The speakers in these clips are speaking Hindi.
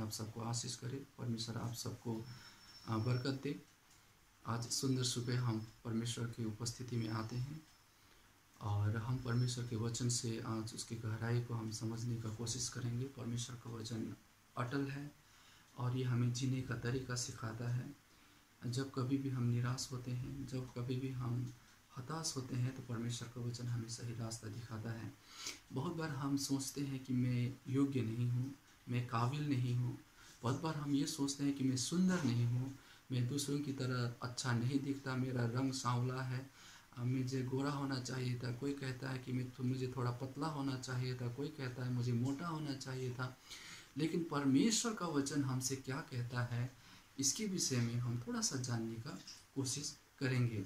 आप सबको आशीष करे, परमेश्वर आप सबको बरकत दे। आज सुंदर सुबह हम परमेश्वर की उपस्थिति में आते हैं और हम परमेश्वर के वचन से आज उसकी गहराई को हम समझने का कोशिश करेंगे। परमेश्वर का वचन अटल है और ये हमें जीने का तरीका सिखाता है। जब कभी भी हम निराश होते हैं, जब कभी भी हम हताश होते हैं, तो परमेश्वर का वचन हमें सही रास्ता दिखाता है। बहुत बार हम सोचते हैं कि मैं योग्य नहीं हूँ, मैं काबिल नहीं हूँ। बहुत बार हम ये सोचते हैं कि मैं सुंदर नहीं हूँ, मैं दूसरों की तरह अच्छा नहीं दिखता, मेरा रंग सांवला है, मुझे गोरा होना चाहिए था। कोई कहता है कि मुझे थोड़ा पतला होना चाहिए था, कोई कहता है मुझे मोटा होना चाहिए था। लेकिन परमेश्वर का वचन हमसे क्या कहता है, इसके विषय में हम थोड़ा सा जानने का कोशिश करेंगे।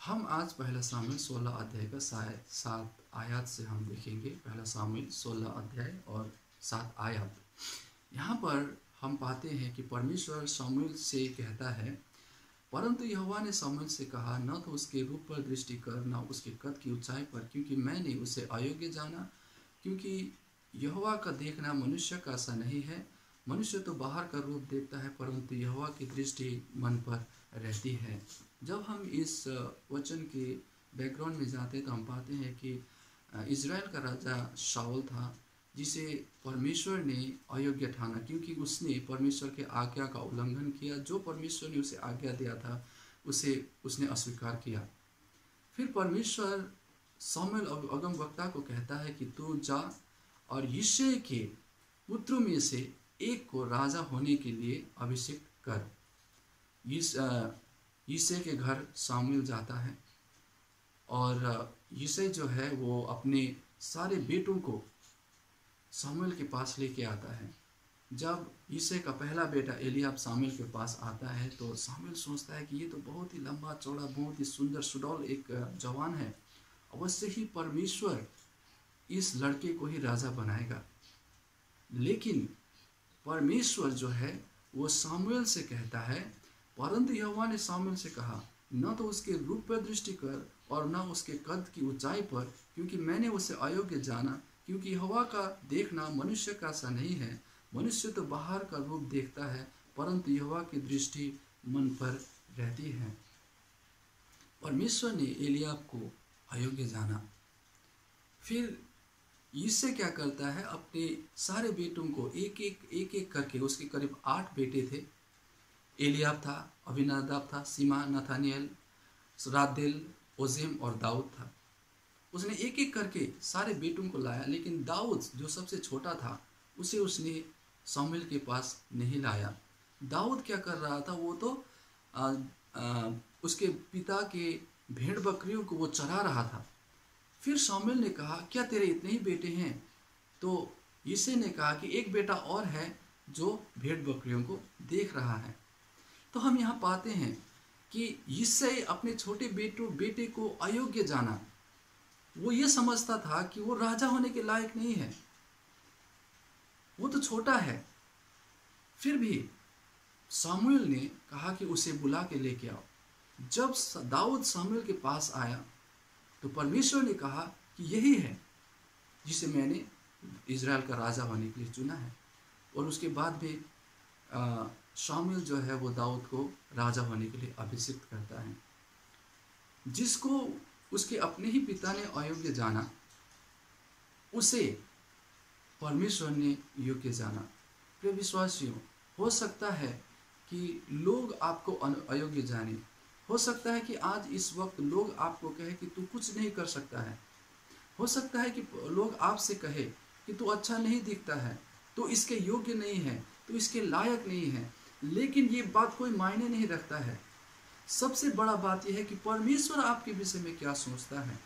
हम आज पहला सामुएल 16 अध्याय का 7 आयत से हम देखेंगे। पहला सामुएल 16 अध्याय और 7 आयत। यहाँ पर हम पाते हैं कि परमेश्वर सामुएल से कहता है, परंतु यहोवा ने सामुएल से कहा, न तो उसके रूप पर दृष्टि कर, न उसके कद की ऊंचाई पर, क्योंकि मैंने उसे अयोग्य जाना। क्योंकि यहोवा का देखना मनुष्य का सा नहीं है। मनुष्य तो बाहर का रूप देखता है, परंतु यहोवा की दृष्टि मन पर रहती है। जब हम इस वचन के बैकग्राउंड में जाते हैं तो हम पाते हैं कि इज़राइल का राजा शाऊल था, जिसे परमेश्वर ने अयोग्य ठाना, क्योंकि उसने परमेश्वर के आज्ञा का उल्लंघन किया। जो परमेश्वर ने उसे आज्ञा दिया था उसे उसने अस्वीकार किया। फिर परमेश्वर सामुएल अगमवक्ता को कहता है कि तू जा और यिशै के पुत्रों में से एक को राजा होने के लिए अभिषेक कर। यिशै के घर सामुएल जाता है और यिशै जो है वो अपने सारे बेटों को सामुएल के पास लेके आता है। जब यिशै का पहला बेटा एलीआब सामुएल के पास आता है तो सामुएल सोचता है कि ये तो बहुत ही लंबा चौड़ा, बहुत ही सुंदर सुडौल एक जवान है, अवश्य ही परमेश्वर इस लड़के को ही राजा बनाएगा। लेकिन परमेश्वर जो है वो सामुएल से कहता है, परंतु यहोवा ने सामुएल से कहा, न तो उसके रूप पर दृष्टि कर और न उसके कद की ऊंचाई पर, क्योंकि मैंने उसे अयोग्य जाना। क्योंकि यहोवा का देखना मनुष्य का सा नहीं है। मनुष्य तो बाहर का रूप देखता है, परंतु यहोवा की दृष्टि मन पर रहती है। परमेश्वर ने एलीआब को अयोग्य जाना। फिर यिशै क्या करता है, अपने सारे बेटों को एक एक करके, उसके करीब 8 बेटे थे। एलीआब था, अबीनादाब था, सीमा, नथानिएल, रादेल, ओजेम और दाऊद था। उसने एक एक करके सारे बेटों को लाया, लेकिन दाऊद जो सबसे छोटा था उसे उसने सामुएल के पास नहीं लाया। दाऊद क्या कर रहा था, वो तो उसके पिता के भेड़ बकरियों को वो चरा रहा था। फिर सामुएल ने कहा, क्या तेरे इतने ही बेटे हैं? तो यिशै ने कहा कि एक बेटा और है जो भेड़ बकरियों को देख रहा है। तो हम यहाँ पाते हैं कि यिशै अपने छोटे बेटे को अयोग्य जाना। वो ये समझता था कि वो राजा होने के लायक नहीं है, वो तो छोटा है। फिर भी सामुएल ने कहा कि उसे बुला के लेके आओ। जब दाऊद सामुएल के पास आया तो परमेश्वर ने कहा कि यही है जिसे मैंने इज़राइल का राजा होने के लिए चुना है। और उसके बाद भी सामुएल जो है वो दाऊद को राजा होने के लिए अभिषिक्त करता है। जिसको उसके अपने ही पिता ने अयोग्य जाना, उसे परमेश्वर ने योग्य जाना। प्रिय विश्वासियों, हो सकता है कि लोग आपको अयोग्य जाने, हो सकता है कि आज इस वक्त लोग आपको कहे कि तू कुछ नहीं कर सकता है, हो सकता है कि लोग आपसे कहे कि तू अच्छा नहीं दिखता है, तो इसके योग्य नहीं है, तो इसके लायक नहीं है। लेकिन ये बात कोई मायने नहीं रखता है। सबसे बड़ा बात यह है कि परमेश्वर आपके विषय में क्या सोचता है।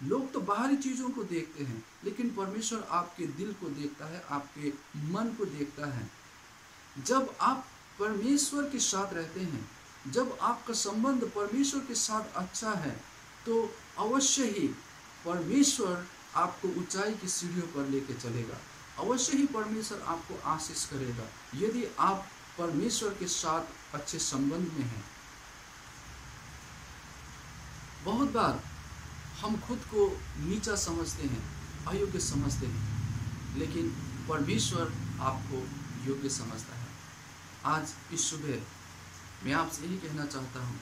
लोग तो बाहरी चीज़ों को देखते हैं, लेकिन परमेश्वर आपके दिल को देखता है, आपके मन को देखता है। जब आप परमेश्वर के साथ रहते हैं, जब आपका संबंध परमेश्वर के साथ अच्छा है, तो अवश्य ही परमेश्वर आपको ऊंचाई की सीढ़ियों पर लेके चलेगा। अवश्य ही परमेश्वर आपको आशीष करेगा यदि आप परमेश्वर के साथ अच्छे संबंध में हैं। बहुत बार हम खुद को नीचा समझते हैं, अयोग्य समझते हैं, लेकिन परमेश्वर आपको योग्य समझता है। आज इस सुबह मैं आपसे यही कहना चाहता हूँ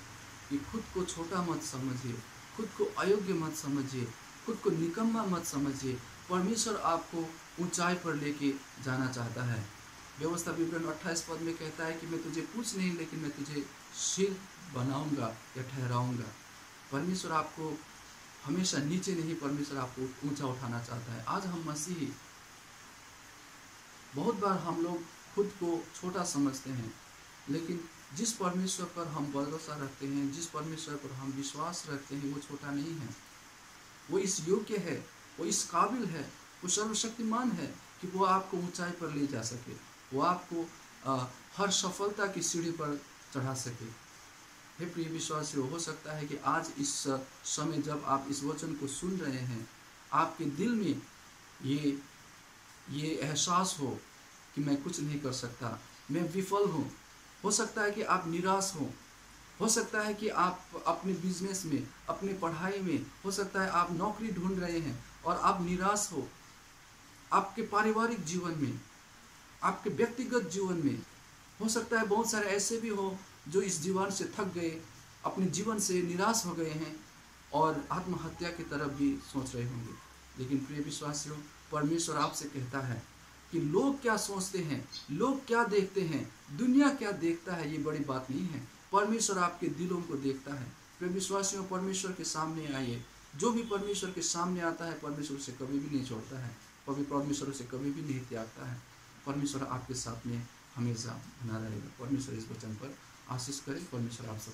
कि खुद को छोटा मत समझिए, खुद को अयोग्य मत समझिए, खुद को निकम्मा मत समझिए। परमेश्वर आपको ऊंचाई पर लेके जाना चाहता है। व्यवस्था विवरण 28 पद में कहता है कि मैं तुझे पूछ नहीं लेकिन मैं तुझे सिर बनाऊंगा या ठहराऊंगा। परमेश्वर आपको हमेशा नीचे नहीं, परमेश्वर आपको ऊंचा उठाना चाहता है। आज हम मसीही, बहुत बार हम लोग खुद को छोटा समझते हैं, लेकिन जिस परमेश्वर पर हम भरोसा रखते हैं, जिस परमेश्वर पर हम विश्वास रखते हैं, वो छोटा नहीं है। वो इस योग्य है, वो इस काबिल है, वो सर्वशक्तिमान है कि वो आपको ऊंचाई पर ले जा सके, वो आपको हर सफलता की सीढ़ी पर चढ़ा सके। हे प्रिय विश्वासियों, हो सकता है कि आज इस समय जब आप इस वचन को सुन रहे हैं, आपके दिल में ये एहसास हो कि मैं कुछ नहीं कर सकता, मैं विफल हूँ। हो सकता है कि आप निराश हो सकता है कि आप अपने बिजनेस में, अपने पढ़ाई में, हो सकता है आप नौकरी ढूंढ रहे हैं और आप निराश हो। आपके पारिवारिक जीवन में, आपके व्यक्तिगत जीवन में हो सकता है बहुत सारे ऐसे भी हो जो इस जीवन से थक गए, अपने जीवन से निराश हो गए हैं और आत्महत्या की तरफ भी सोच रहे होंगे। लेकिन प्रिय विश्वासियों, परमेश्वर आपसे कहता है कि लोग क्या सोचते हैं, लोग क्या देखते हैं, दुनिया क्या देखता है, ये बड़ी बात नहीं है। परमेश्वर आपके दिलों को देखता है। प्रिय विश्वासियों, परमेश्वर के सामने आइए। जो भी परमेश्वर के सामने आता है, परमेश्वर से कभी भी नहीं छोड़ता है, परमेश्वर से कभी भी नहीं त्यागता है। परमेश्वर आपके साथ में हमेशा बना रहेगा। परमेश्वर इस वचन पर आशीष करे। परमेश्वर आप सब